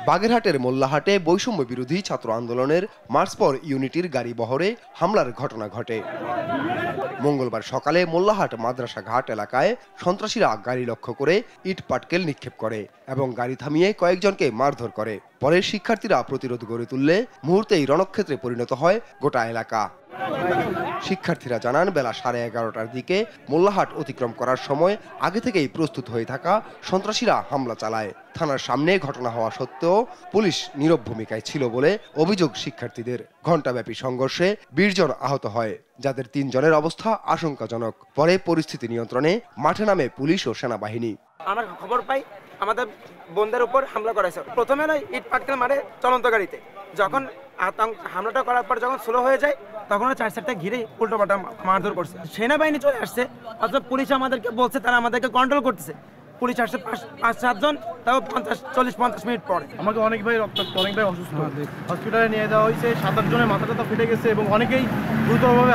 বাগেরহাটের মোল্লাহাটে বৈষম্য বিরোধী ছাত্র আন্দোলনের মার্চ ফর ইউনিটির গাড়ি বহরে হামলার ঘটনা ঘটে। মঙ্গলবার সকালে মোল্লাহাট মাদ্রাসা ঘাট এলাকায় সন্ত্রাসীরা গাড়ি লক্ষ্য করে ইট পাটকেল নিক্ষেপ করে এবং গাড়ি থামিয়ে কয়েকজনকে মারধর করে। পরে শিক্ষার্থীরা প্রতিরোধ গড়ে তুললে মুহূর্তেই রণক্ষেত্রে পরিণত হয় গোটা এলাকা। শিক্ষার্থীরা জানান, বেলা 11:30টার দিকে মোল্লাহাট অতিক্রম করার সময় আগে থেকেই প্রস্তুত হয়ে থাকা সন্ত্রাসীরা হামলা চালায়। থানার সামনে ঘটনা হওয়া সত্ত্বেও পুলিশ নীরব ভূমিকায় ছিল বলে অভিযোগ শিক্ষার্থীদের। ঘণ্টাব্যাপী সংঘর্ষে 20 জন আহত হয়, যাদের 3 জনের অবস্থা আশঙ্কাজনক। পরে পরিস্থিতি নিয়ন্ত্রণে মাঠে নামে পুলিশ ও সেনাবাহিনী। আমরা খবর পাই আমাদের বোনদের উপর হামলা করেছে। প্রথমে ইট পাটকেল মারে চলন্ত গাড়িতে, যখন হামলাটা করার পর যখন স্লো হয়ে যায় তখন 4 সাইডটা ঘিরে উল্টোপাল্টা মারধর করছে। সেনাবাহিনী চলে আসছে, অথচ পুলিশ আমাদেরকে বলছে তারা আমাদেরকে কন্ট্রোল করতেছে। পুলিশ আসছে 5-7 জন, তাও 40-50 মিনিট পরে। আমাকে অনেক ভাই রক্তাক্ত, অনেক ভাই অসুস্থ, হসপিটালে নিয়ে যাওয়া হয়েছে। 7-8 জনের মাথা টাথা ফেটে গেছে এবং অনেকেই গুরুতরভাবে